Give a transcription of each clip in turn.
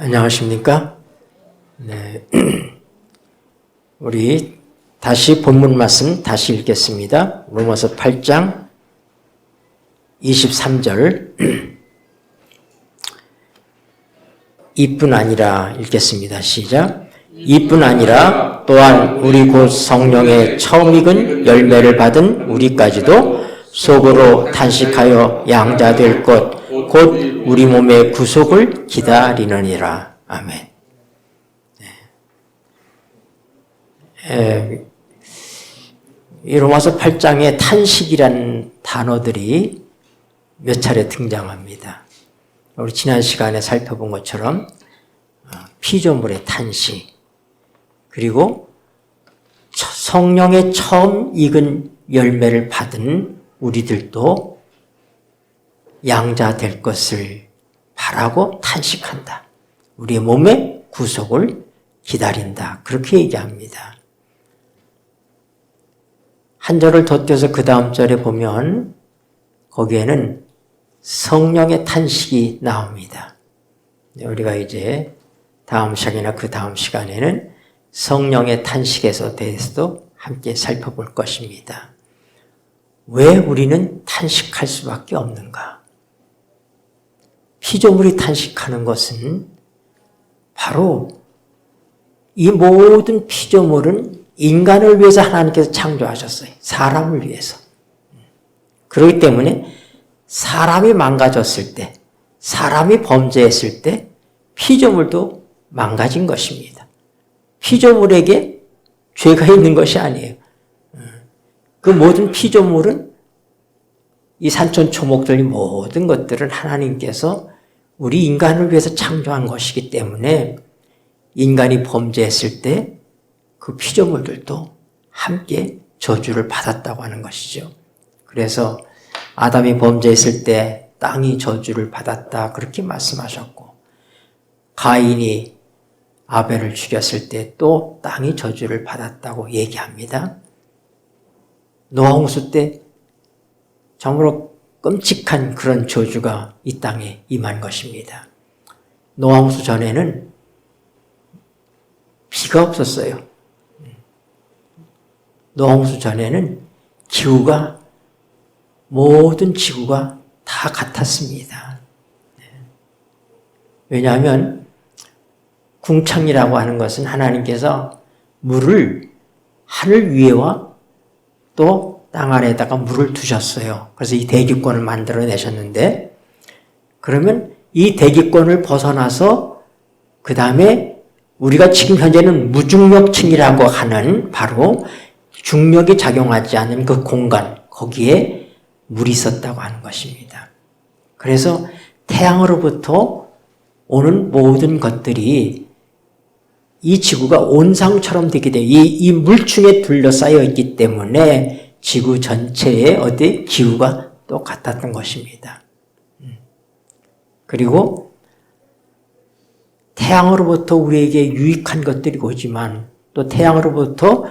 안녕하십니까? 네. 우리 다시 본문 말씀 다시 읽겠습니다. 로마서 8장 23절. 이뿐 아니라 읽겠습니다. 시작. 이뿐 아니라 또한 우리 곧 성령의 처음 익은 열매를 받은 우리까지도 속으로 탄식하여 양자될 것 곧 우리 몸의 구속을 기다리느니라. 아멘. 이 로마서 8장에 탄식이라는 단어들이 몇 차례 등장합니다. 우리 지난 시간에 살펴본 것처럼 피조물의 탄식, 그리고 성령의 처음 익은 열매를 받은 우리들도 양자 될 것을 바라고 탄식한다. 우리의 몸의 구속을 기다린다. 그렇게 얘기합니다. 한 절을 덧대서 그 다음 절에 보면 거기에는 성령의 탄식이 나옵니다. 우리가 이제 다음 시간이나 그 다음 시간에는 성령의 탄식에 대해서도 함께 살펴볼 것입니다. 왜 우리는 탄식할 수밖에 없는가? 피조물이 탄식하는 것은 바로 이 모든 피조물은 인간을 위해서 하나님께서 창조하셨어요. 사람을 위해서. 그렇기 때문에 사람이 망가졌을 때, 사람이 범죄했을 때 피조물도 망가진 것입니다. 피조물에게 죄가 있는 것이 아니에요. 그 모든 피조물은 이 산천초목들 모든 것들은 하나님께서 우리 인간을 위해서 창조한 것이기 때문에 인간이 범죄했을 때 그 피조물들도 함께 저주를 받았다고 하는 것이죠. 그래서 아담이 범죄했을 때 땅이 저주를 받았다 그렇게 말씀하셨고, 가인이 아벨을 죽였을 때 또 땅이 저주를 받았다고 얘기합니다. 노아 홍수 때 정말로 끔찍한 그런 저주가 이 땅에 임한 것입니다. 노아 홍수 전에는 비가 없었어요. 노아 홍수 전에는 기후가, 모든 지구가 다 같았습니다. 왜냐하면 궁창이라고 하는 것은 하나님께서 물을 하늘 위에와 또 땅 아래에다가 물을 두셨어요. 그래서 이 대기권을 만들어내셨는데, 그러면 이 대기권을 벗어나서 그 다음에 우리가 지금 현재는 무중력층이라고 하는 바로 중력이 작용하지 않는 그 공간, 거기에 물이 있었다고 하는 것입니다. 그래서 태양으로부터 오는 모든 것들이 이 지구가 온상처럼 되게 돼요. 이 물층에 둘러싸여 있기 때문에 지구 전체의 어디 기후가 똑같았던 것입니다. 그리고 태양으로부터 우리에게 유익한 것들이 오지만 또 태양으로부터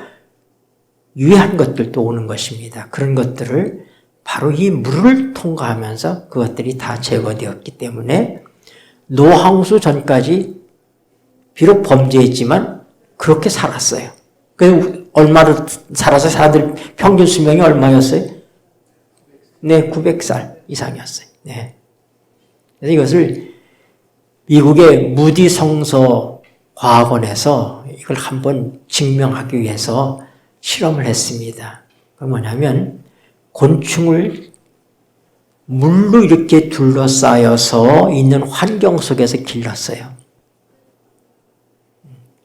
유해한 것들도 오는 것입니다. 그런 것들을 바로 이 물을 통과하면서 그것들이 다 제거되었기 때문에 노아 홍수 전까지 비록 범죄했지만 그렇게 살았어요. 그래서 얼마로 살아서 사람들 평균 수명이 얼마였어요? 네, 900살 이상이었어요. 네. 그래서 이것을 미국의 무디 성서 과학원에서 이걸 한번 증명하기 위해서 실험을 했습니다. 그 뭐냐면 곤충을 물로 이렇게 둘러싸여서 있는 환경 속에서 길렀어요.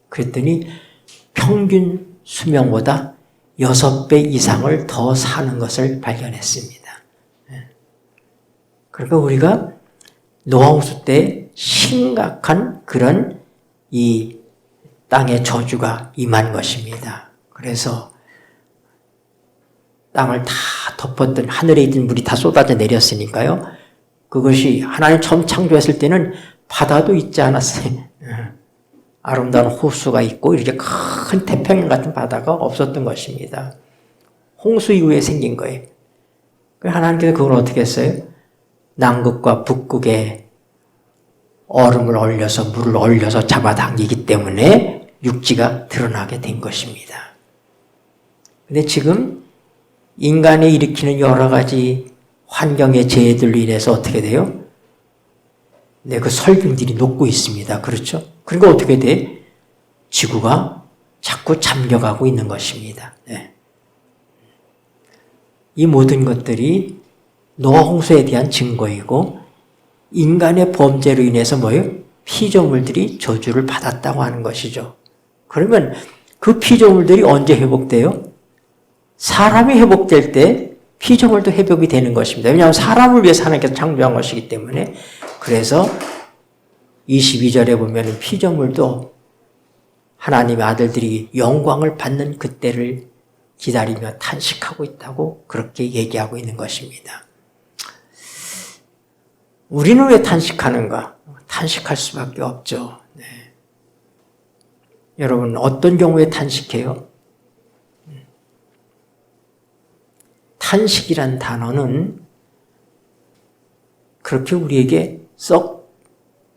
그랬더니 평균 수명보다 6배 이상을 더 사는 것을 발견했습니다. 그러니까 우리가 노아 홍수 때 심각한 그런 이 땅의 저주가 임한 것입니다. 그래서 땅을 다 덮었던, 하늘에 있던 물이 다 쏟아져 내렸으니까요. 그것이 하나님 처음 창조했을 때는 바다도 있지 않았어요. 아름다운 호수가 있고 이렇게 큰 태평양 같은 바다가 없었던 것입니다. 홍수 이후에 생긴 거예요. 하나님께서 그걸 어떻게 했어요? 남극과 북극에 얼음을 얼려서 물을 얼려서 잡아당기기 때문에 육지가 드러나게 된 것입니다. 근데 지금 인간이 일으키는 여러 가지 환경의 재해들로 인해서 어떻게 돼요? 네, 그 설빙들이 녹고 있습니다. 그렇죠? 그러니까 어떻게 돼? 지구가 자꾸 잠겨가고 있는 것입니다. 네. 이 모든 것들이 노아 홍수에 대한 증거이고 인간의 범죄로 인해서 뭐예요? 피조물들이 저주를 받았다고 하는 것이죠. 그러면 그 피조물들이 언제 회복돼요? 사람이 회복될 때 피조물도 회복이 되는 것입니다. 왜냐하면 사람을 위해서 하나님께서 창조한 것이기 때문에. 그래서 22절에 보면 피조물도 하나님의 아들들이 영광을 받는 그때를 기다리며 탄식하고 있다고 그렇게 얘기하고 있는 것입니다. 우리는 왜 탄식하는가? 탄식할 수밖에 없죠. 네. 여러분 어떤 경우에 탄식해요? 탄식이란 단어는 그렇게 우리에게 썩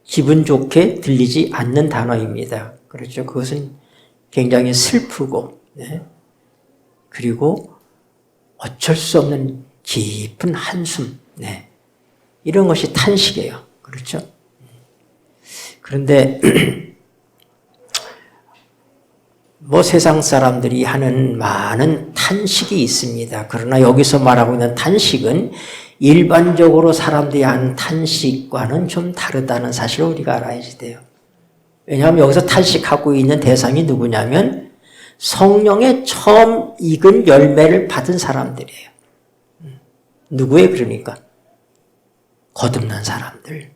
기분 좋게 들리지 않는 단어입니다. 그렇죠? 그것은 굉장히 슬프고, 네. 그리고 어쩔 수 없는 깊은 한숨, 네. 이런 것이 탄식이에요. 그렇죠? 그런데 뭐 세상 사람들이 하는 많은 탄식이 있습니다. 그러나 여기서 말하고 있는 탄식은 일반적으로 사람들이 하는 탄식과는 좀 다르다는 사실을 우리가 알아야지 돼요. 왜냐하면 여기서 탄식하고 있는 대상이 누구냐면 성령의 처음 익은 열매를 받은 사람들이에요. 누구예요? 그러니까 거듭난 사람들.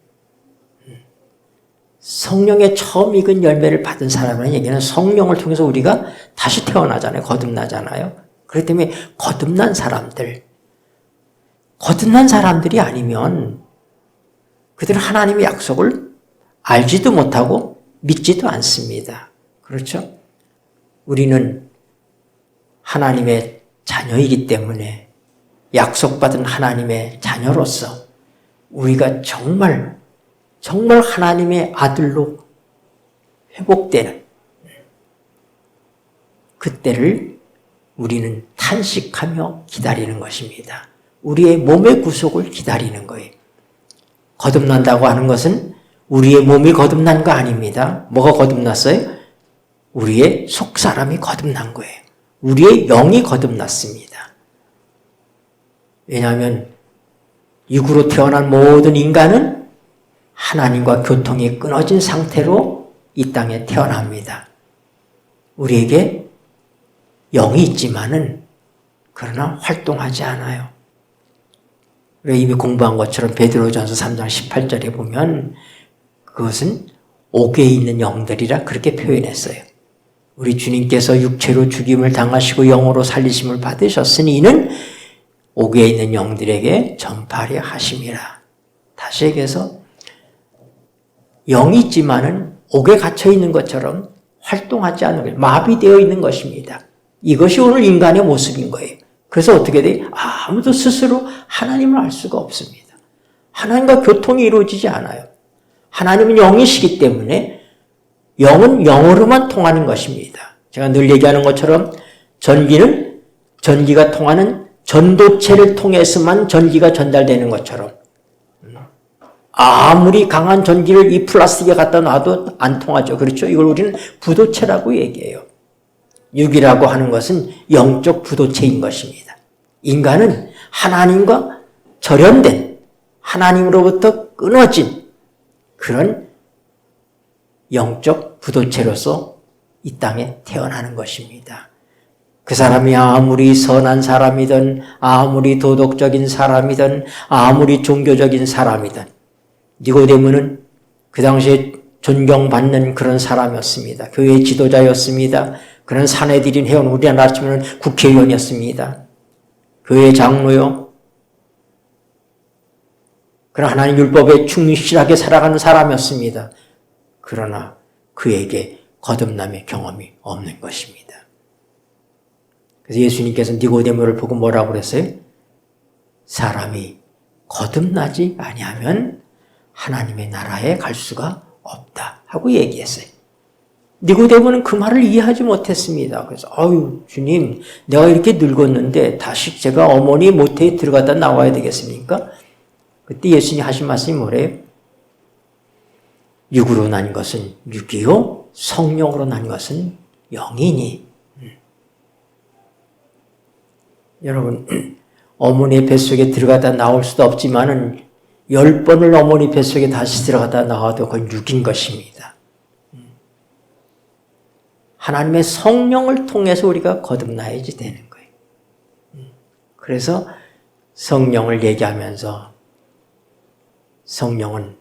성령의 처음 익은 열매를 받은 사람이라는 얘기는 성령을 통해서 우리가 다시 태어나잖아요. 거듭나잖아요. 그렇기 때문에 거듭난 사람들. 거듭난 사람들이 아니면 그들은 하나님의 약속을 알지도 못하고 믿지도 않습니다. 그렇죠? 우리는 하나님의 자녀이기 때문에 약속받은 하나님의 자녀로서 우리가 정말 하나님의 아들로 회복되는 그때를 우리는 탄식하며 기다리는 것입니다. 우리의 몸의 구속을 기다리는 거예요. 거듭난다고 하는 것은 우리의 몸이 거듭난 거 아닙니다. 뭐가 거듭났어요? 우리의 속사람이 거듭난 거예요. 우리의 영이 거듭났습니다. 왜냐하면 육으로 태어난 모든 인간은 하나님과 교통이 끊어진 상태로 이 땅에 태어납니다. 우리에게 영이 있지만은 그러나 활동하지 않아요. 이미 공부한 것처럼 베드로전서 3장 18절에 보면 그것은 옥에 있는 영들이라 그렇게 표현했어요. 우리 주님께서 육체로 죽임을 당하시고 영으로 살리심을 받으셨으니 이는 옥에 있는 영들에게 전파하려 하심이라. 다시 얘기해서 영이 있지만은 옥에 갇혀 있는 것처럼 활동하지 않는 거예요. 마비되어 있는 것입니다. 이것이 오늘 인간의 모습인 거예요. 그래서 어떻게 돼요? 아무도 스스로 하나님을 알 수가 없습니다. 하나님과 교통이 이루어지지 않아요. 하나님은 영이시기 때문에 영은 영으로만 통하는 것입니다. 제가 늘 얘기하는 것처럼 전기는 전기가 통하는 전도체를 통해서만 전기가 전달되는 것처럼 아무리 강한 전기를 이 플라스틱에 갖다 놔도 안 통하죠. 그렇죠? 이걸 우리는 부도체라고 얘기해요. 육이라고 하는 것은 영적 부도체인 것입니다. 인간은 하나님과 절연된 하나님으로부터 끊어진 그런 영적 부도체로서 이 땅에 태어나는 것입니다. 그 사람이 아무리 선한 사람이든 아무리 도덕적인 사람이든 아무리 종교적인 사람이든 니고데모는 그 당시에 존경받는 그런 사람이었습니다. 교회 지도자였습니다. 그런 사내들인 회원, 우리나라 치면 국회의원이었습니다. 교회 장로요. 그런 하나님 율법에 충실하게 살아가는 사람이었습니다. 그러나 그에게 거듭남의 경험이 없는 것입니다. 그래서 예수님께서 니고데모를 보고 뭐라고 그랬어요? 사람이 거듭나지 아니하면 하나님의 나라에 갈 수가 없다 하고 얘기했어요. 니고데모는 그 말을 이해하지 못했습니다. 그래서 아유 주님, 내가 이렇게 늙었는데 다시 제가 어머니 모태에 들어갔다 나와야 되겠습니까? 그때 예수님이 하신 말씀이 뭐래요? 육으로 난 것은 육이요, 성령으로 난 것은 영이니. 여러분, 어머니의 뱃속에 들어가다 나올 수도 없지만은 10번을 어머니 뱃속에 다시 들어가다 나와도 그건 육인 것입니다. 하나님의 성령을 통해서 우리가 거듭나야지 되는 거예요. 그래서 성령을 얘기하면서 성령은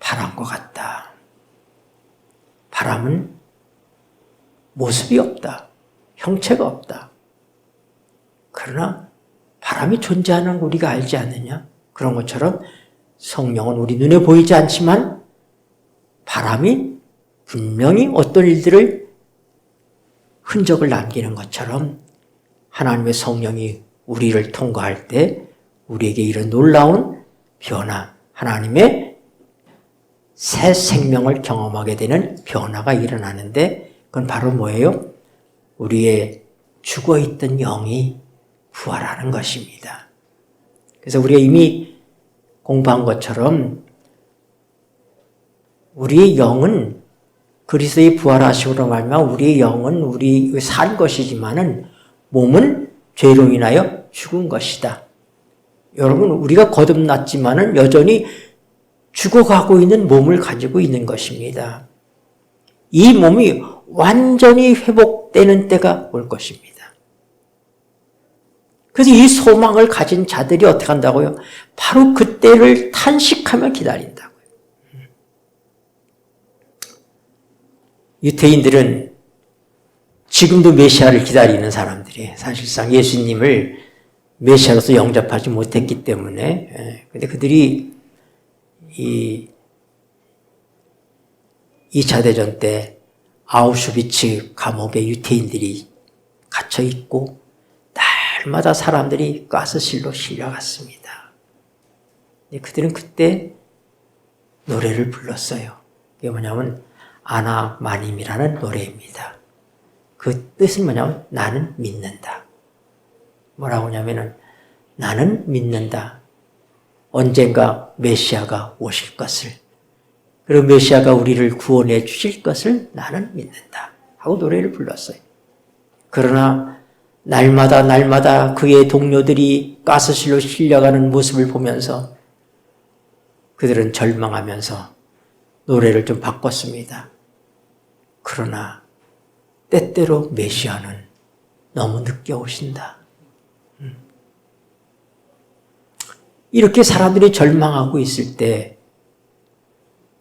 바람과 같다. 바람은 모습이 없다. 형체가 없다. 그러나 바람이 존재하는 걸 우리가 알지 않느냐? 그런 것처럼 성령은 우리 눈에 보이지 않지만 바람이 분명히 어떤 일들을 흔적을 남기는 것처럼 하나님의 성령이 우리를 통과할 때 우리에게 이런 놀라운 변화, 하나님의 새 생명을 경험하게 되는 변화가 일어나는데 그건 바로 뭐예요? 우리의 죽어있던 영이 부활하는 것입니다. 그래서 우리가 이미 공부한 것처럼 우리의 영은 그리스도의 부활하심으로 말미암아 우리의 영은 우리 산 것이지만은 몸은 죄로 인하여 죽은 것이다. 여러분, 우리가 거듭났지만은 여전히 죽어가고 있는 몸을 가지고 있는 것입니다. 이 몸이 완전히 회복되는 때가 올 것입니다. 그래서 이 소망을 가진 자들이 어떻게 한다고요? 바로 그때를 탄식하며 기다린다고요. 유태인들은 지금도 메시아를 기다리는 사람들이에요. 사실상 예수님을 메시아로서 영접하지 못했기 때문에. 근데 그들이 이 2차 대전 때 아우슈비츠 감옥에 유태인들이 갇혀 있고 날마다 사람들이 가스실로 실려갔습니다. 그들은 그때 노래를 불렀어요. 그게 뭐냐면 아나 마님이라는 노래입니다. 그 뜻은 뭐냐면 나는 믿는다. 뭐라고 하냐면은 나는 믿는다. 언젠가 메시아가 오실 것을, 그리고 메시아가 우리를 구원해 주실 것을 나는 믿는다 하고 노래를 불렀어요. 그러나 날마다 그의 동료들이 가스실로 실려가는 모습을 보면서 그들은 절망하면서 노래를 좀 바꿨습니다. 그러나 때때로 메시아는 너무 늦게 오신다. 이렇게 사람들이 절망하고 있을 때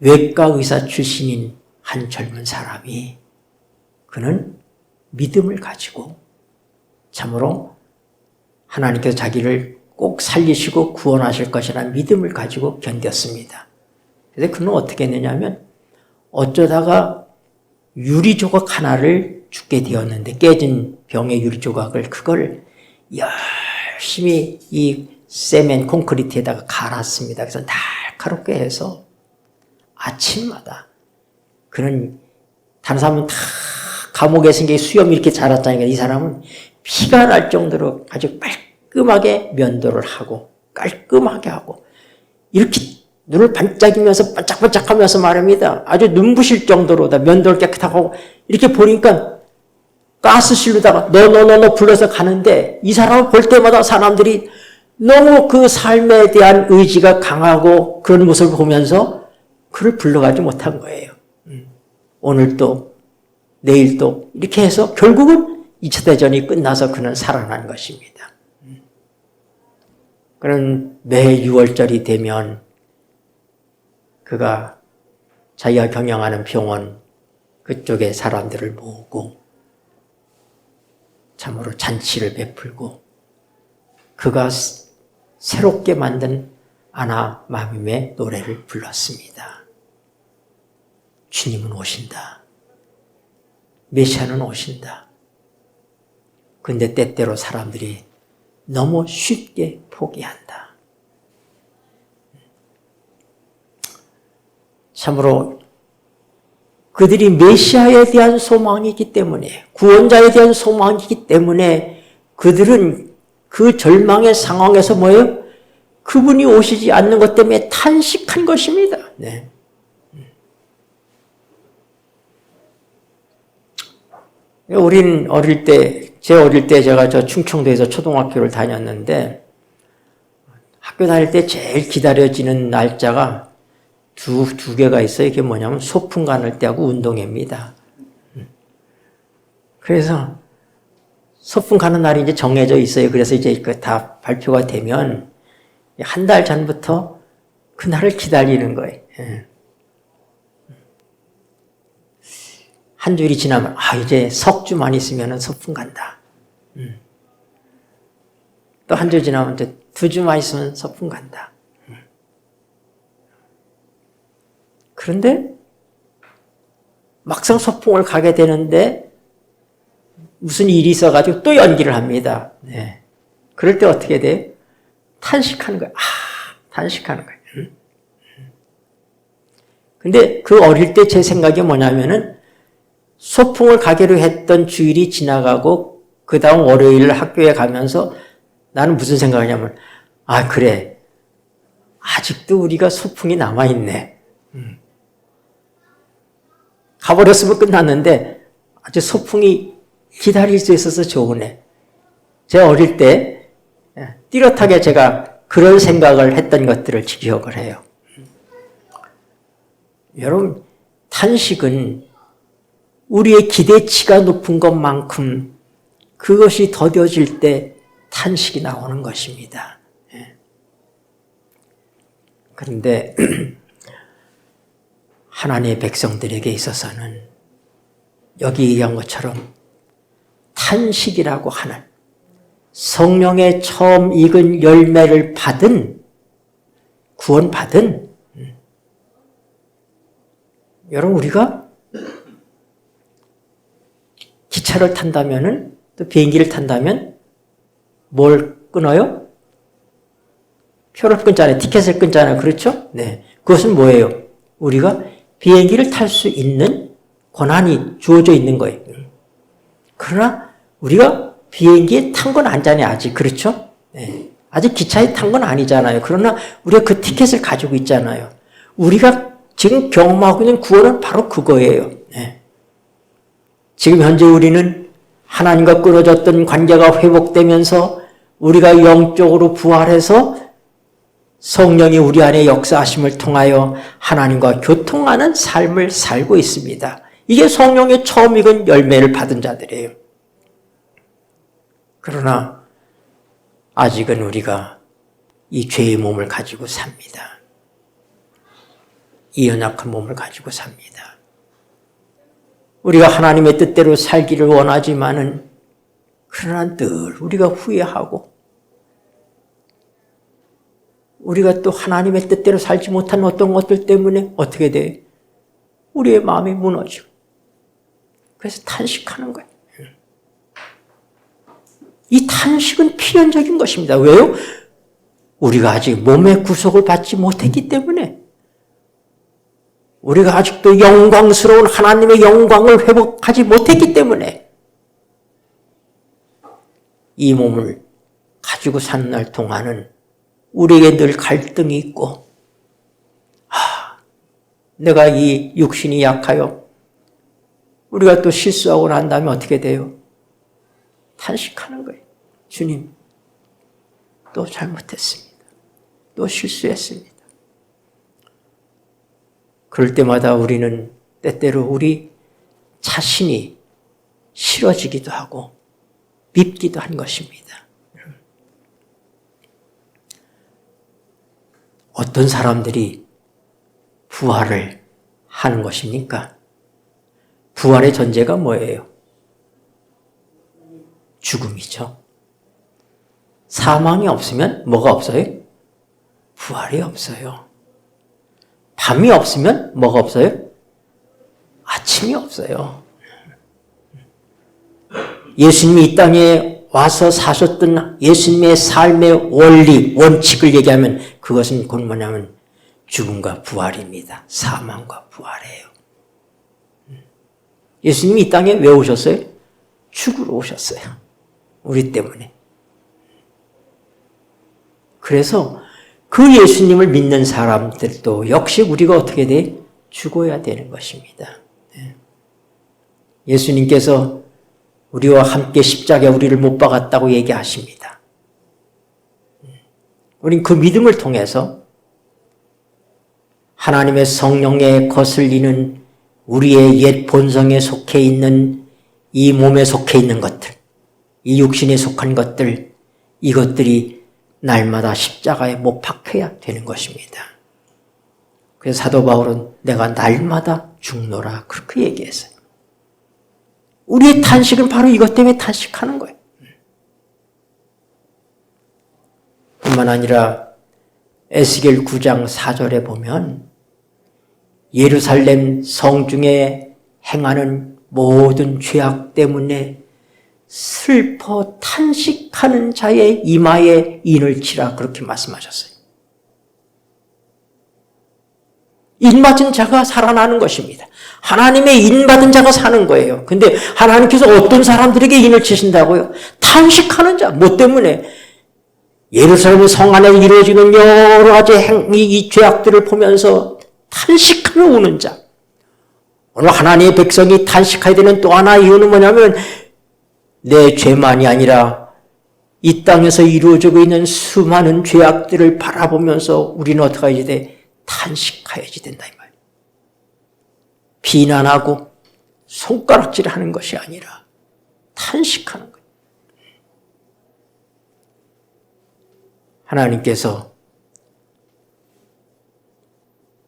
외과 의사 출신인 한 젊은 사람이 그는 믿음을 가지고 참으로 하나님께서 자기를 꼭 살리시고 구원하실 것이라는 믿음을 가지고 견뎠습니다. 그래서 그는 어떻게 했느냐면 어쩌다가 유리조각 하나를 죽게 되었는데 깨진 병의 유리조각을 그걸 열심히 이 세멘 콘크리트에다가 갈았습니다. 그래서 날카롭게 해서 아침마다 그는 다른 사람은 다 감옥에 있는 게 수염이 이렇게 자랐다니까 이 사람은 피가 날 정도로 아주 깔끔하게 면도를 하고 깔끔하게 하고 이렇게 눈을 반짝이면서 반짝반짝하면서 말합니다. 아주 눈부실 정도로 다 면도를 깨끗하게 하고 이렇게 보니까 가스실로다가 너 불러서 가는데 이 사람을 볼 때마다 사람들이 너무 그 삶에 대한 의지가 강하고 그런 모습을 보면서 그를 불러가지 못한 거예요. 오늘도 내일도 이렇게 해서 결국은 2차 대전이 끝나서 그는 살아난 것입니다. 그는 매 6월절이 되면 그가 자기가 경영하는 병원 그쪽에 사람들을 모으고 참으로 잔치를 베풀고 그가 새롭게 만든 아나 마밈의 노래를 불렀습니다. 주님은 오신다. 메시아는 오신다. 근데 때때로 사람들이 너무 쉽게 포기한다. 참으로 그들이 메시아에 대한 소망이기 때문에, 구원자에 대한 소망이기 때문에 그들은 그 절망의 상황에서 뭐예요? 그분이 오시지 않는 것 때문에 탄식한 것입니다. 네. 우린 어릴 때, 제 어릴 때 제가 저 충청도에서 초등학교를 다녔는데 학교 다닐 때 제일 기다려지는 날짜가 두 개가 있어요. 이게 뭐냐면 소풍 가는 때하고 운동회입니다. 그래서 소풍 가는 날이 이제 정해져 있어요. 그래서 이제 다 발표가 되면 한 달 전부터 그날을 기다리는 거예요. 한 주일이 지나면 이제 석 주만 있으면 소풍 간다. 또 한 주 지나면 이제 2주만 있으면 소풍 간다. 그런데 막상 소풍을 가게 되는데 무슨 일이 있어가지고 또 연기를 합니다. 네. 그럴 때 어떻게 돼요? 탄식하는 거예요. 탄식하는 거예요. 근데 그 어릴 때 제 생각이 뭐냐면은 소풍을 가기로 했던 주일이 지나가고 그 다음 월요일 학교에 가면서 나는 무슨 생각이냐면 그래. 아직도 우리가 소풍이 남아있네. 가버렸으면 끝났는데 아주 소풍이 기다릴 수 있어서 좋으네. 제가 어릴 때 띠렷하게 제가 그런 생각을 했던 것들을 기억을 해요. 여러분, 탄식은 우리의 기대치가 높은 것만큼 그것이 더뎌질 때 탄식이 나오는 것입니다. 그런데 하나님의 백성들에게 있어서는 여기 얘기한 것처럼 탄식이라고 하는 성령의 처음 익은 열매를 받은, 구원받은, 여러분 우리가 기차를 탄다면은, 또 비행기를 탄다면 뭘 끊어요? 표를 끊잖아요. 티켓을 끊잖아요. 그렇죠? 네. 그것은 뭐예요? 우리가 비행기를 탈 수 있는 권한이 주어져 있는 거예요. 그러나 우리가 비행기에 탄 건 아니잖아요. 아직. 그렇죠? 네. 아직 기차에 탄 건 아니잖아요. 그러나 우리가 그 티켓을 가지고 있잖아요. 우리가 지금 경험하고 있는 구원은 바로 그거예요. 네. 지금 현재 우리는 하나님과 끊어졌던 관계가 회복되면서 우리가 영적으로 부활해서 성령이 우리 안에 역사하심을 통하여 하나님과 교통하는 삶을 살고 있습니다. 이게 성령의 처음 익은 열매를 받은 자들이에요. 그러나 아직은 우리가 이 죄의 몸을 가지고 삽니다. 이 연약한 몸을 가지고 삽니다. 우리가 하나님의 뜻대로 살기를 원하지만은 그러나 늘 우리가 후회하고 우리가 또 하나님의 뜻대로 살지 못한 어떤 것들 때문에 어떻게 돼요? 우리의 마음이 무너지고 그래서 탄식하는 거예요. 이 탄식은 필연적인 것입니다. 왜요? 우리가 아직 몸의 구속을 받지 못했기 때문에 우리가 아직도 영광스러운 하나님의 영광을 회복하지 못했기 때문에 이 몸을 가지고 사는 날 동안은 우리에게 늘 갈등이 있고 내가 이 육신이 약하여 우리가 또 실수하고 난 다음에 어떻게 돼요? 탄식하는 거예요. 주님, 또 잘못했습니다. 또 실수했습니다. 그럴 때마다 우리는 때때로 우리 자신이 싫어지기도 하고 밉기도 한 것입니다. 어떤 사람들이 부활을 하는 것입니까? 부활의 전제가 뭐예요? 죽음이죠. 사망이 없으면 뭐가 없어요? 부활이 없어요. 밤이 없으면 뭐가 없어요? 아침이 없어요. 예수님이 이 땅에 와서 사셨던 예수님의 삶의 원리, 원칙을 얘기하면 그것은 곧 뭐냐면 죽음과 부활입니다. 사망과 부활이에요. 예수님이 이 땅에 왜 오셨어요? 죽으러 오셨어요. 우리 때문에. 그래서 그 예수님을 믿는 사람들도 역시 우리가 어떻게 돼? 죽어야 되는 것입니다. 예수님께서 우리와 함께 십자가에 우리를 못 박았다고 얘기하십니다. 우린 그 믿음을 통해서 하나님의 성령에 거슬리는 우리의 옛 본성에 속해 있는 이 몸에 속해 있는 것들, 이 육신에 속한 것들, 이것들이 날마다 십자가에 못 박혀야 되는 것입니다. 그래서 사도 바울은 내가 날마다 죽노라 그렇게 얘기했어요. 우리의 탄식은 바로 이것 때문에 탄식하는 거예요. 뿐만 아니라 에스겔 9장 4절에 보면 예루살렘 성중에 행하는 모든 죄악 때문에 슬퍼 탄식하는 자의 이마에 인을 치라 그렇게 말씀하셨어요. 인맞은 자가 살아나는 것입니다. 하나님의 인받은 자가 사는 거예요. 근데 하나님께서 어떤 사람들에게 인을 치신다고요? 탄식하는 자. 뭐 때문에? 예루살렘 성 안에 이루어지는 여러 가지 이 죄악들을 보면서 탄식하며 우는 자. 오늘 하나님의 백성이 탄식해야 되는 또 하나의 이유는 뭐냐면 내 죄만이 아니라 이 땅에서 이루어지고 있는 수많은 죄악들을 바라보면서 우리는 어떻게 해야 돼? 탄식해야지 된다 이 말이에요. 비난하고 손가락질하는 것이 아니라 탄식하는 거예요. 하나님께서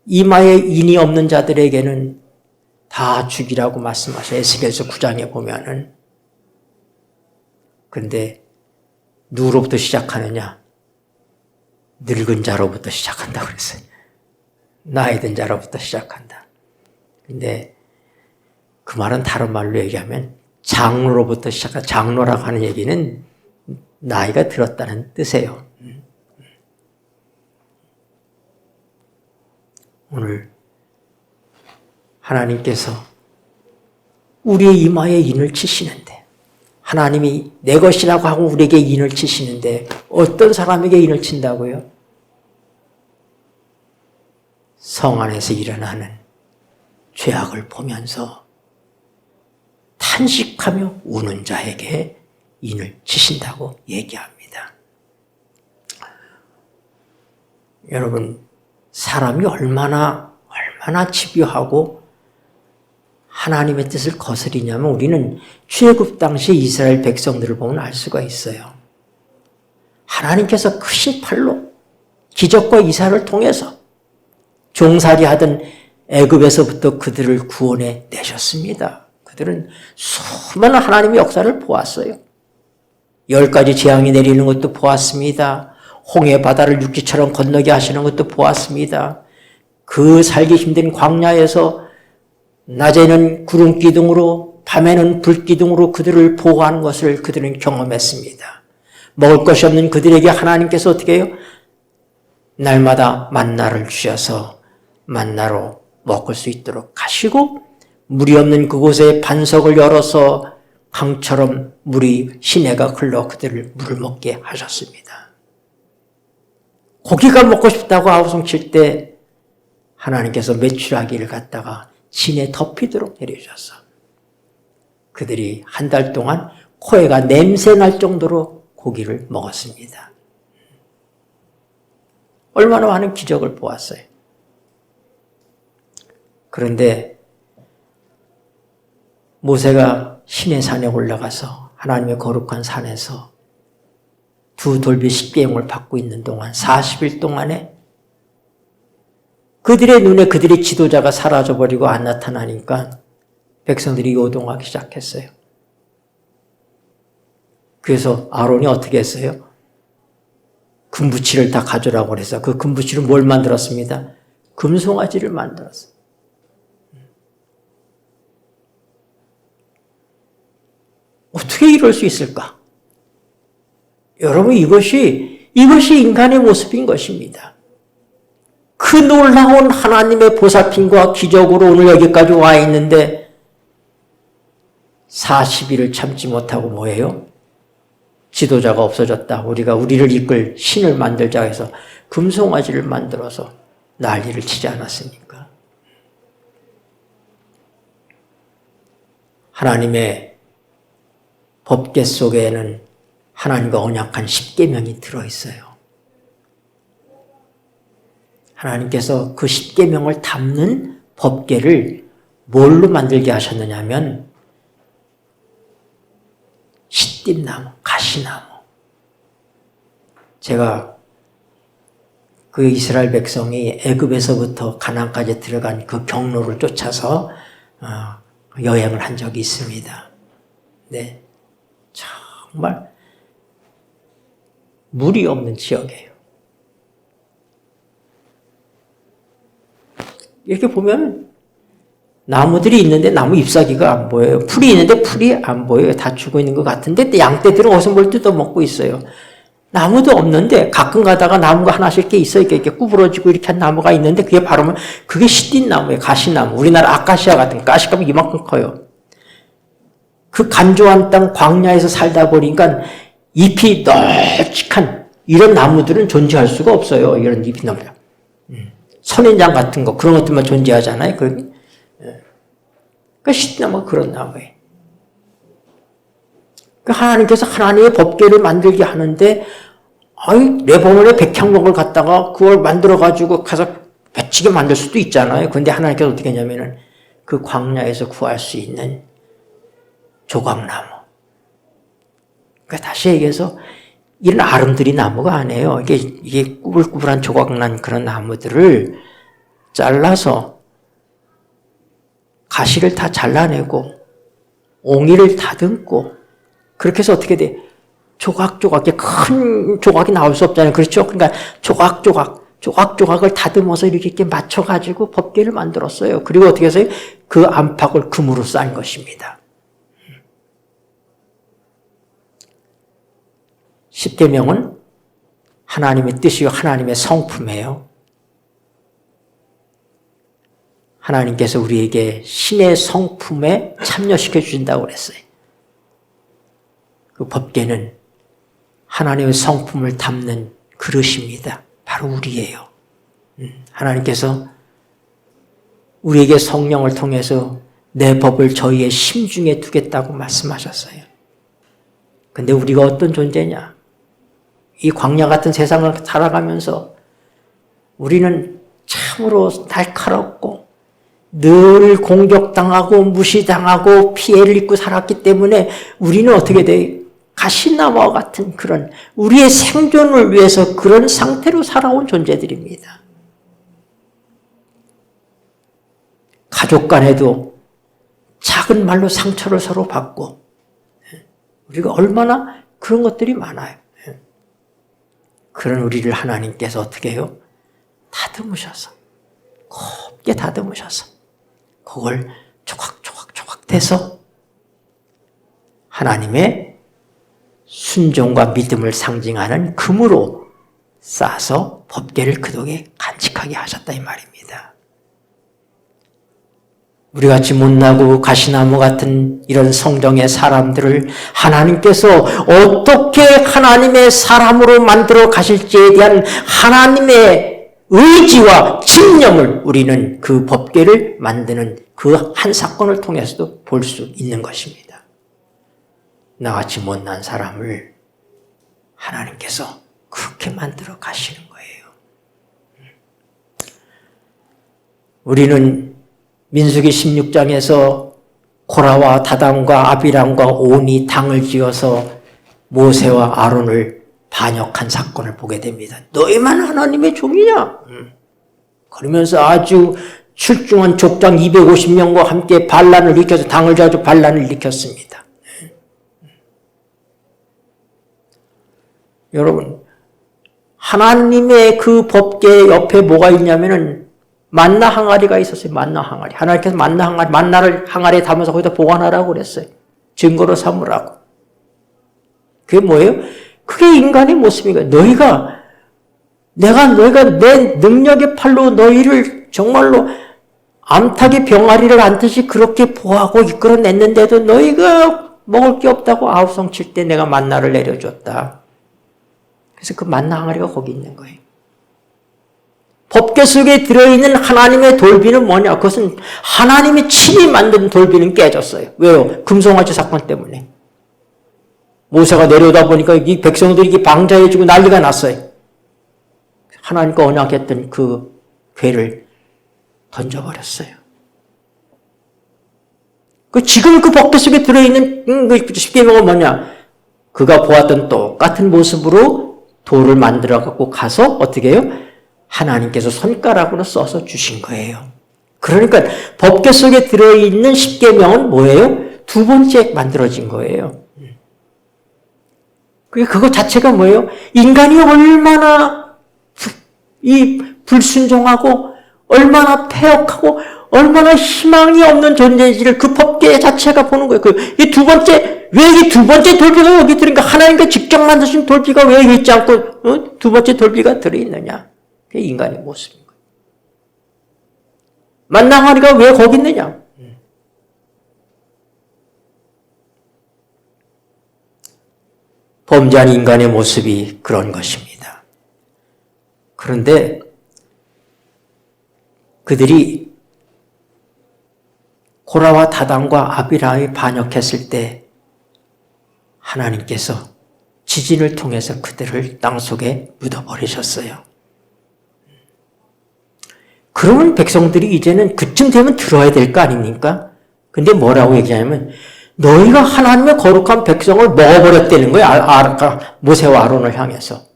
이마에 인이 없는 자들에게는 다 죽이라고 말씀하셔요. 에스겔서 9장에 보면은. 근데 누구로부터 시작하느냐? 늙은 자로부터 시작한다고 그랬어요. 나이 든 자로부터 시작한다. 근데 그 말은 다른 말로 얘기하면 장로로부터 시작한, 장로라고 하는 얘기는 나이가 들었다는 뜻이에요. 오늘 하나님께서 우리의 이마에 인을 치시는데, 하나님이 내 것이라고 하고 우리에게 인을 치시는데 어떤 사람에게 인을 친다고요? 성 안에서 일어나는 죄악을 보면서 탄식하며 우는 자에게 인을 치신다고 얘기합니다. 여러분, 사람이 얼마나 집요하고 하나님의 뜻을 거스리냐면 우리는 출애굽 당시 이스라엘 백성들을 보면 알 수가 있어요. 하나님께서 크신 팔로 기적과 이사를 통해서 종살이하던 애굽에서부터 그들을 구원해 내셨습니다. 그들은 수많은 하나님의 역사를 보았어요. 10가지 재앙이 내리는 것도 보았습니다. 홍해 바다를 육지처럼 건너게 하시는 것도 보았습니다. 그 살기 힘든 광야에서 낮에는 구름 기둥으로 밤에는 불 기둥으로 그들을 보호하는 것을 그들은 경험했습니다. 먹을 것이 없는 그들에게 하나님께서 어떻게 해요? 날마다 만나를 주셔서 만나로 먹을 수 있도록 하시고 물이 없는 그곳에 반석을 열어서 강처럼 시내가 흘러 그들을 물을 먹게 하셨습니다. 고기가 먹고 싶다고 아우성 칠 때 하나님께서 메추라기를 갖다가 진에 덮이도록 내려주셔서 그들이 한 달 동안 코에가 냄새 날 정도로 고기를 먹었습니다. 얼마나 많은 기적을 보았어요. 그런데 모세가 시내산에 올라가서 하나님의 거룩한 산에서 두 돌비 십계명을 받고 있는 동안 40일 동안에 그들의 눈에 그들의 지도자가 사라져버리고 안 나타나니까 백성들이 요동하기 시작했어요. 그래서 아론이 어떻게 했어요? 금부치를 다 가져오라고 그래서 그 금부치를 뭘 만들었습니다? 금송아지를 만들었어요. 어떻게 이럴 수 있을까? 여러분, 이것이 인간의 모습인 것입니다. 그 놀라운 하나님의 보살핌과 기적으로 오늘 여기까지 와 있는데 40일을 참지 못하고 뭐예요? 지도자가 없어졌다. 우리가 우리를 이끌 신을 만들자 해서 금송아지를 만들어서 난리를 치지 않았습니까? 하나님의 법계 속에는 하나님과 언약한 10계명이 들어있어요. 하나님께서 그 10계명을 담는 법계를 뭘로 만들게 하셨느냐면 시띠나무, 가시나무. 제가 그 이스라엘 백성이 애굽에서부터 가나안까지 들어간 그 경로를 쫓아서 여행을 한 적이 있습니다. 네, 정말 물이 없는 지역이에요. 이렇게 보면 나무들이 있는데 나무 잎사귀가 안 보여요. 풀이 있는데 풀이 안 보여요. 다 죽어 있는 것 같은데 양떼들은 어디서 뭘 뜯어먹고 있어요. 나무도 없는데 가끔 가다가 나무가 하나씩 이렇게 있어요. 이렇게 구부러지고 이렇게 한 나무가 있는데 그게 바로 그게 시띠나무예요. 가시나무. 우리나라 아카시아 같은 가시가무 이만큼 커요. 그 간조한 땅 광야에서 살다 보니까 잎이 널찍한 이런 나무들은 존재할 수가 없어요. 이런 잎이 널찍한. 선인장 같은 거 그런 것들만 존재하잖아요. 그 시띠나무가 그런 나무예요. 하나님께서 하나님의 법궤를 만들게 하는데 레바논의 백향목을 갖다가 그걸 만들어가지고 가서 배치게 만들 수도 있잖아요. 그런데 하나님께서 어떻게 했냐면은 그 광야에서 구할 수 있는 조각나무. 그러니까 다시 얘기해서 이런 아름드리 나무가 아니에요. 이게 꾸불꾸불한 조각난 그런 나무들을 잘라서 가시를 다 잘라내고 옹이를 다듬고 그렇게 해서 어떻게 돼? 조각조각에 큰 조각이 나올 수 없잖아요. 그렇죠? 그러니까 조각조각을 다듬어서 이렇게 맞춰가지고 법궤를 만들었어요. 그리고 어떻게 해서요? 그 안팎을 금으로 쌓은 것입니다. 10계명은 하나님의 뜻이요 하나님의 성품이에요. 하나님께서 우리에게 신의 성품에 참여시켜 주신다고 그랬어요. 그 법궤는 하나님의 성품을 담는 그릇입니다. 바로 우리예요. 하나님께서 우리에게 성령을 통해서 내 법을 저희의 심중에 두겠다고 말씀하셨어요. 근데 우리가 어떤 존재냐? 이 광야 같은 세상을 살아가면서 우리는 참으로 날카롭고 늘 공격당하고 무시당하고 피해를 입고 살았기 때문에 우리는 어떻게 돼요? 가시나무와 같은 그런 우리의 생존을 위해서 그런 상태로 살아온 존재들입니다. 가족 간에도 작은 말로 상처를 서로 받고 우리가 얼마나 그런 것들이 많아요. 그런 우리를 하나님께서 어떻게 해요? 다듬으셔서 곱게 다듬으셔서 그걸 조각조각 돼서 하나님의 순종과 믿음을 상징하는 금으로 싸서 법궤를 그동에 간직하게 하셨다 이 말입니다. 우리같이 못나고 가시나무 같은 이런 성정의 사람들을 하나님께서 어떻게 하나님의 사람으로 만들어 가실지에 대한 하나님의 의지와 집념을 우리는 그 법궤를 만드는 그 한 사건을 통해서도 볼 수 있는 것입니다. 나같이 못난 사람을 하나님께서 그렇게 만들어 가시는 거예요. 우리는 민수기 16장에서 고라와 다단과 아비람과 온이 당을 지어서 모세와 아론을 반역한 사건을 보게 됩니다. 너희만 하나님의 종이냐? 그러면서 아주 출중한 족장 250명과 함께 반란을 일으켜서 당을 지어서 반란을 일으켰습니다. 여러분, 하나님의 그 법궤 옆에 뭐가 있냐면은 만나 항아리가 있었어요. 만나 항아리. 하나님께서 만나를 항아리에 담아서 거기다 보관하라고 그랬어요. 증거로 삼으라고. 그게 뭐예요? 그게 인간의 모습인가? 너희가 너희가 내 능력의 팔로 너희를 정말로 암탉의 병아리를 안듯이 그렇게 보호하고 이끌어냈는데도 너희가 먹을 게 없다고 아우성칠 때 내가 만나를 내려줬다. 그래서 그 만나 항아리가 거기 있는 거예요. 법궤 속에 들어있는 하나님의 돌비는 뭐냐? 그것은 하나님이 친히 만든 돌비는 깨졌어요. 왜요? 금송아지 사건 때문에. 모세가 내려오다 보니까 이 백성들이 이게 방자해지고 난리가 났어요. 하나님과 언약했던 그 궤를 던져버렸어요. 지금 그 법궤 속에 들어있는 그 십계명은 뭐냐? 그가 보았던 똑같은 모습으로 돌을 만들어 갖고 가서 어떻게 해요? 하나님께서 손가락으로 써서 주신 거예요. 그러니까 법궤 속에 들어있는 십계명은 뭐예요? 두 번째 만들어진 거예요. 그거 자체가 뭐예요? 인간이 얼마나 이 불순종하고 얼마나 패역하고 얼마나 희망이 없는 존재인지를 그 법궤 자체가 보는 거예요. 이 두 번째, 왜 이 두 번째 돌비가 여기 들으니까 하나님께 직접 만드신 돌비가 왜 여기 있지 않고 두 번째 돌비가 들어있느냐? 그게 인간의 모습인 거예요. 만나 항아리가 왜 거기 있느냐? 범죄한 인간의 모습이 그런 것입니다. 그런데 그들이 고라와 다단과 아비람이 반역했을 때 하나님께서 지진을 통해서 그들을 땅속에 묻어버리셨어요. 그러면 백성들이 이제는 그쯤 되면 들어야 될 거 아닙니까? 근데 뭐라고 얘기하냐면 너희가 하나님의 거룩한 백성을 먹어버렸다는 거예요. 모세와 아론을 향해서.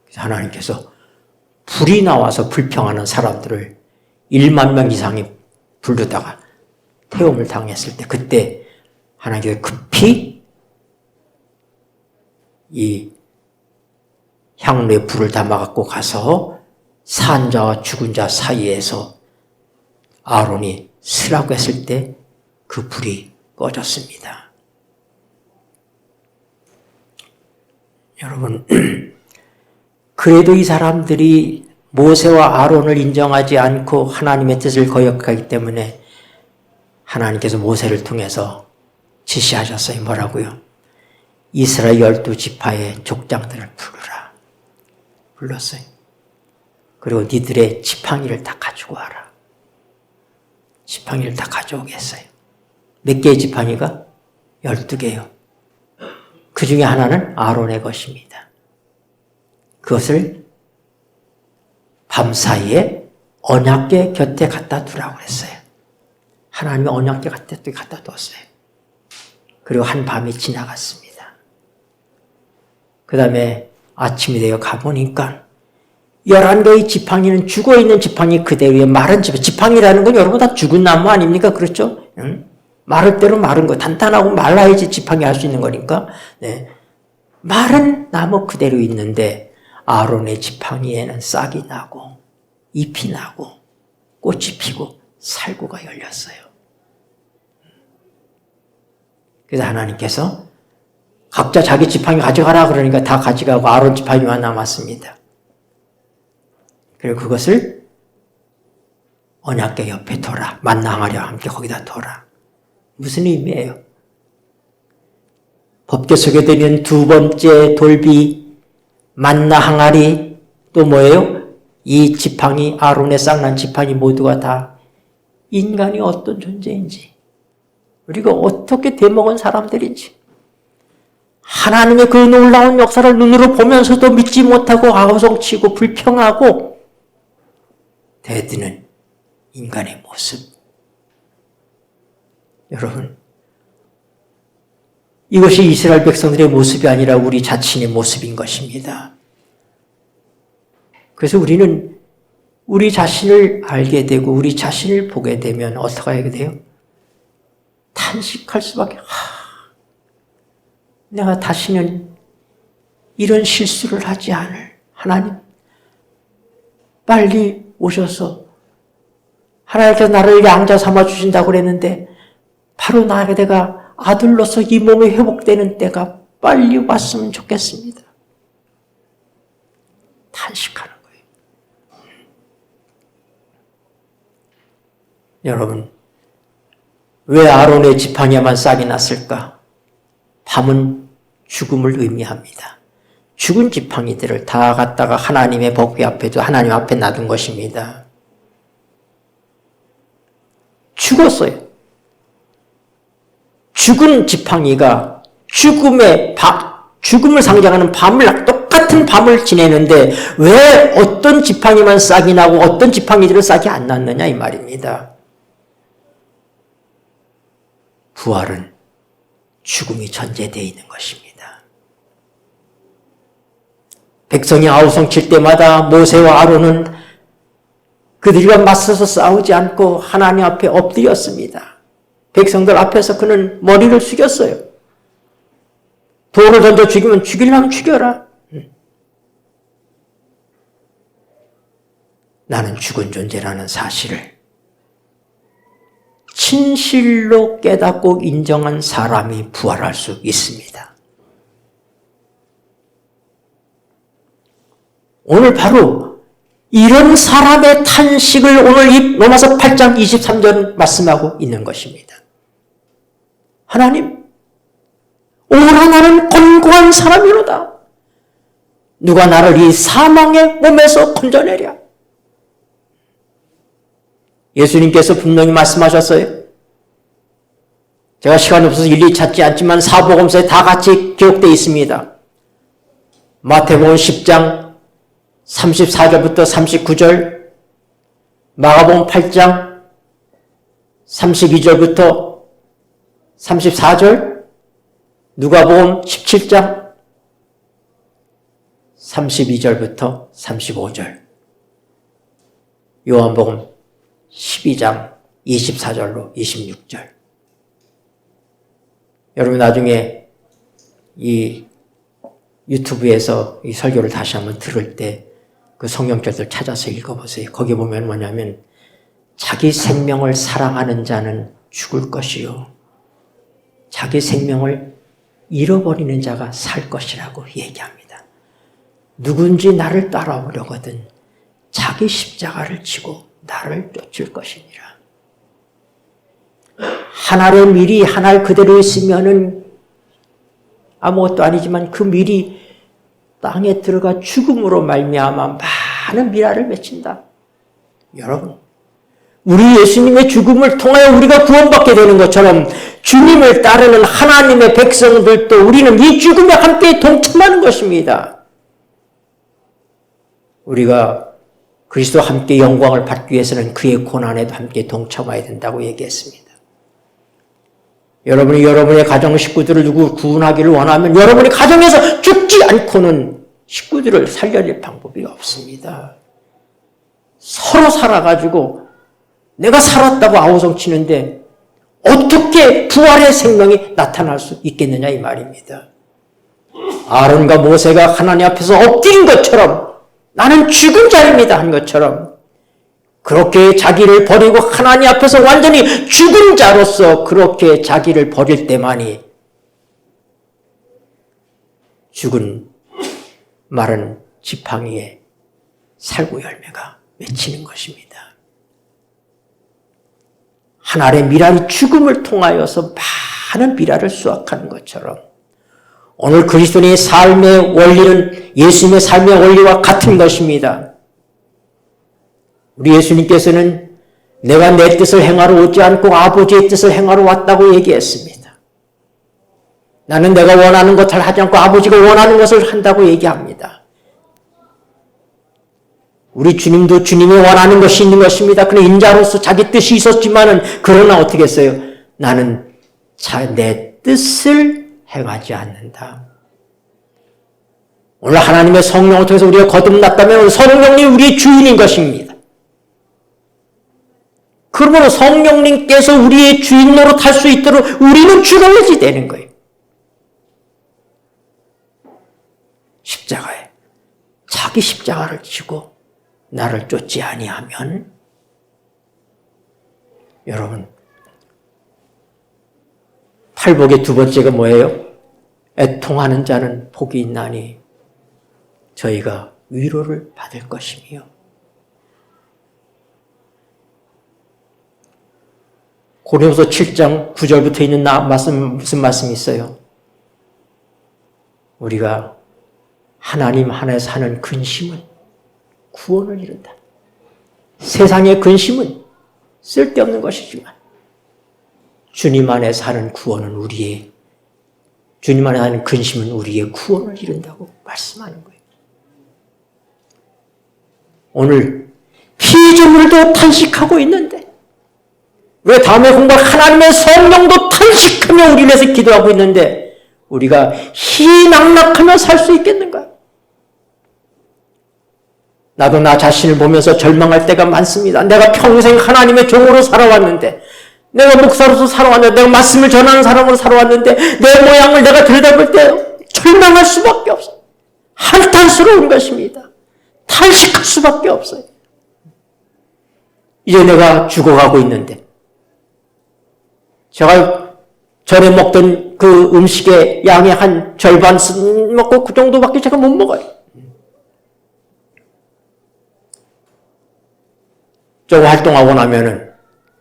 그래서 하나님께서 불이 나와서 불평하는 사람들을 1만 명 이상이 부르다가 태움을 당했을 때 그때 하나님께서 급히 이 향로에 불을 담아갖고 가서 산 자와 죽은 자 사이에서 아론이 쓰라고 했을 때 그 불이 꺼졌습니다. 여러분, 그래도 이 사람들이 모세와 아론을 인정하지 않고 하나님의 뜻을 거역하기 때문에 하나님께서 모세를 통해서 지시하셨어요. 뭐라고요? 이스라엘 12지파의 족장들을 부르라. 불렀어요. 그리고 니들의 지팡이를 다 가지고 와라. 지팡이를 다 가져오겠어요. 몇 개의 지팡이가? 12개요. 그 중에 하나는 아론의 것입니다. 그것을 밤사이에 언약궤 곁에 갖다 두라고 그랬어요. 하나님이 언약궤 갖다 두었어요. 그리고 한 밤이 지나갔습니다. 그 다음에 아침이 되어 가보니까 11개의 지팡이는 죽어있는 지팡이 그대로의 마른 지팡이라는 건 여러분 다 죽은 나무 아닙니까? 그렇죠? 응? 마를 대로 마른 거. 단단하고 말라야지 지팡이 할 수 있는 거니까. 네. 마른 나무 그대로 있는데 아론의 지팡이에는 싹이 나고 잎이 나고 꽃이 피고 살구가 열렸어요. 그래서 하나님께서 각자 자기 지팡이 가져가라 그러니까 다 가져가고 아론 지팡이만 남았습니다. 그리고 그것을 언약궤 옆에 둬라. 만나 항아리와 함께 거기다 둬라. 무슨 의미예요? 법궤 속에 들리는 두 번째 돌비, 만나 항아리, 또 뭐예요? 이 지팡이, 아론의 쌍난 지팡이 모두가 다 인간이 어떤 존재인지, 우리가 어떻게 되먹은 사람들인지, 하나님의 그 놀라운 역사를 눈으로 보면서도 믿지 못하고 아우성치고 불평하고 대드는 인간의 모습. 여러분, 이것이 이스라엘 백성들의 모습이 아니라 우리 자신의 모습인 것입니다. 그래서 우리는 우리 자신을 알게 되고 우리 자신을 보게 되면 어떻게 하게 돼요? 탄식할 수밖에. 내가 다시는 이런 실수를 하지 않을 하나님. 빨리 오셔서 하나님께서 나를 양자 삼아 주신다고 그랬는데 바로 내가 아들로서 이 몸이 회복되는 때가 빨리 왔으면 좋겠습니다. 탄식하는 거예요. 여러분, 왜 아론의 지팡이에만 싹이 났을까? 밤은 죽음을 의미합니다. 죽은 지팡이들을 다 갖다가 하나님의 복비 앞에도 하나님 앞에 놔둔 것입니다. 죽었어요. 죽은 지팡이가 죽음을 상징하는 똑같은 밤을 지내는데 왜 어떤 지팡이만 싹이 나고 어떤 지팡이들은 싹이 안 났느냐 이 말입니다. 부활은 죽음이 전제되어 있는 것입니다. 백성이 아우성 칠 때마다 모세와 아론은 그들과 맞서서 싸우지 않고 하나님 앞에 엎드렸습니다. 백성들 앞에서 그는 머리를 숙였어요. 돌을 던져 죽이면 죽이려면 죽여라. 나는 죽은 존재라는 사실을 진실로 깨닫고 인정한 사람이 부활할 수 있습니다. 오늘 바로 이런 사람의 탄식을 오늘 이 로마서 8장 23절 말씀하고 있는 것입니다. 하나님, 오라 나는 권고한 사람이로다. 누가 나를 이 사망의 몸에서 건져내랴. 예수님께서 분명히 말씀하셨어요. 제가 시간이 없어서 일일이 찾지 않지만 사복음서에 다 같이 기록되어 있습니다. 마태복음 10장 34절부터 39절, 마가복음 8장 32절부터 34절, 누가복음 17장 32절부터 35절, 요한복음 12장 24절로 26절. 여러분 나중에 이 유튜브에서 이 설교를 다시 한번 들을 때 그 성경절들 찾아서 읽어보세요. 거기 보면 뭐냐면 자기 생명을 사랑하는 자는 죽을 것이요 자기 생명을 잃어버리는 자가 살 것이라고 얘기합니다. 누군지 나를 따라오려거든 자기 십자가를 지고 나를 쫓을 것이니라. 한 알의 밀이 한 알 그대로 있으면은 아무것도 아니지만 그 밀이 땅에 들어가 죽음으로 말미암아 많은 밀알을 맺힌다. 여러분, 우리 예수님의 죽음을 통하여 우리가 구원받게 되는 것처럼 주님을 따르는 하나님의 백성들도 우리는 이 죽음에 함께 동참하는 것입니다. 우리가 그리스도와 함께 영광을 받기 위해서는 그의 고난에도 함께 동참해야 된다고 얘기했습니다. 여러분이 여러분의 가정 식구들을 누구 구원하기를 원하면 여러분이 가정에서 죽지 않고는 식구들을 살려낼 방법이 없습니다. 서로 살아가지고 내가 살았다고 아우성 치는데 어떻게 부활의 생명이 나타날 수 있겠느냐 이 말입니다. 아론과 모세가 하나님 앞에서 엎드린 것처럼 나는 죽은 자입니다 한 것처럼 그렇게 자기를 버리고 하나님 앞에서 완전히 죽은 자로서 그렇게 자기를 버릴 때만이 죽은 마른 지팡이에 살구 열매가 맺히는 것입니다. 한 알의 밀알이 죽음을 통하여서 많은 밀알을 수확하는 것처럼 오늘 그리스도인의 삶의 원리는 예수님의 삶의 원리와 같은 것입니다. 우리 예수님께서는 내가 내 뜻을 행하러 오지 않고 아버지의 뜻을 행하러 왔다고 얘기했습니다. 나는 내가 원하는 것을 하지 않고 아버지가 원하는 것을 한다고 얘기합니다. 우리 주님도 주님이 원하는 것이 있는 것입니다. 그는 인자로서 자기 뜻이 있었지만은 그러나 어떻게 했어요? 나는 내 뜻을 행하지 않는다. 오늘 하나님의 성령을 통해서 우리가 거듭났다면 성령님이 우리의 주인인 것입니다. 그러므로 성령님께서 우리의 주인 노릇할 수 있도록 우리는 죽어야지 되는 거예요. 십자가에 자기 십자가를 지고 나를 쫓지 아니하면 여러분 팔복의 두 번째가 뭐예요? 애통하는 자는 복이 있나니 저희가 위로를 받을 것이며 고린도서 7장 9절부터 있는 무슨 말씀이 있어요? 우리가 하나님 안에서 하는 근심은 구원을 이룬다. 세상의 근심은 쓸데없는 것이지만 주님 안에서 하는 구원은 주님 안에 하는 근심은 우리의 구원을 이룬다고 말씀하는 거예요. 오늘 피조물도 탄식하고 있는데 왜 다음에 공부할 하나님의 성령도 탄식하며 우리 위해서 기도하고 있는데 우리가 희낙낙하며 살 수 있겠는가? 나도 나 자신을 보면서 절망할 때가 많습니다. 내가 평생 하나님의 종으로 살아왔는데 내가 목사로서 살아왔는데 내가 말씀을 전하는 사람으로 살아왔는데 내 모양을 내가 들여다볼 때 절망할 수밖에 없어요. 한탄스러운 것입니다. 탄식할 수밖에 없어요. 이제 내가 죽어가고 있는데 제가 전에 먹던 그 음식의 양의 한 절반 먹고 그 정도밖에 제가 못 먹어요. 저거 활동하고 나면은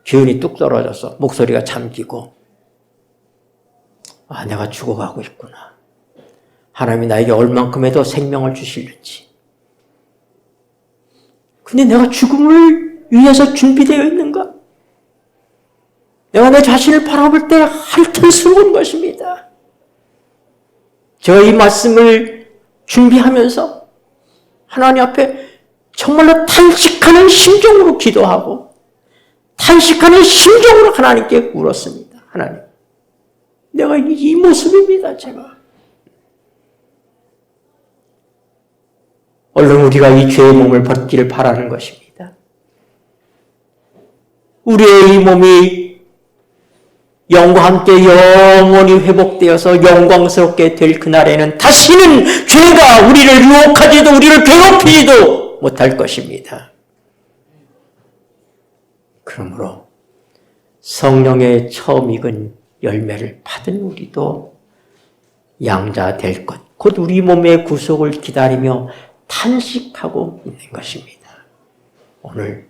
기운이 뚝 떨어져서 목소리가 잠기고 내가 죽어가고 있구나. 하나님이 나에게 얼만큼의 더 생명을 주실는지. 근데 내가 죽음을 위해서 준비되어 있는가? 내가 내 자신을 바라볼 때 한탄스러운 것입니다. 제가 이 말씀을 준비하면서 하나님 앞에 정말로 탄식하는 심정으로 기도하고 탄식하는 심정으로 하나님께 울었습니다. 하나님, 내가 이 모습입니다. 제가. 얼른 우리가 이 죄의 몸을 벗기를 바라는 것입니다. 우리의 이 몸이 영과 함께 영원히 회복되어서 영광스럽게 될 그날에는 다시는 죄가 우리를 유혹하지도 우리를 괴롭히지도 못할 것입니다. 그러므로 성령의 처음 익은 열매를 받은 우리도 양자 될 것, 곧 우리 몸의 구속을 기다리며 탄식하고 있는 것입니다. 오늘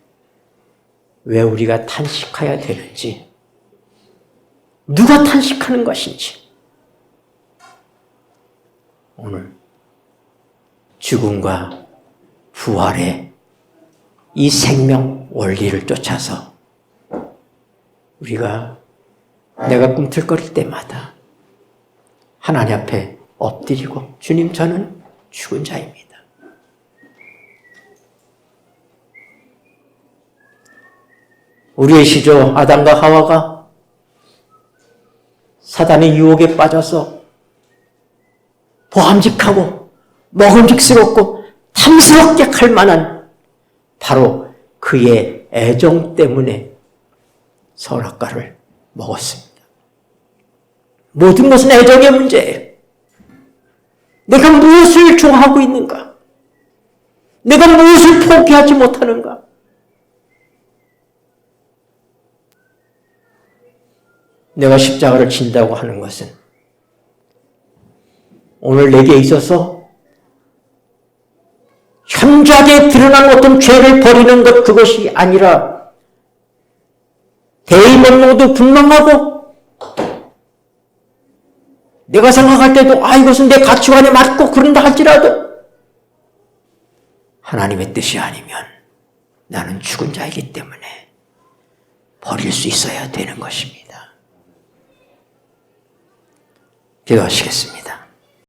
왜 우리가 탄식해야 되는지, 누가 탄식하는 것인지, 오늘 죽음과 부활의 이 생명 원리를 쫓아서 우리가 내가 꿈틀거릴 때마다 하나님 앞에 엎드리고 주님, 저는 죽은 자입니다. 우리의 시조 아담과 하와가 사단의 유혹에 빠져서 보암직하고 먹음직스럽고 탐스럽게 할 만한 바로 그의 애정 때문에 선악과를 먹었습니다. 모든 것은 애정의 문제예요. 내가 무엇을 좋아하고 있는가? 내가 무엇을 포기하지 못하는가? 내가 십자가를 진다고 하는 것은 오늘 내게 있어서 현저하게 드러난 어떤 죄를 버리는 것, 그것이 아니라 대의명령도 분명하고 내가 생각할 때도 이것은 내 가치관에 맞고 그런다 할지라도 하나님의 뜻이 아니면 나는 죽은 자이기 때문에 버릴 수 있어야 되는 것입니다. 기도하시겠습니다.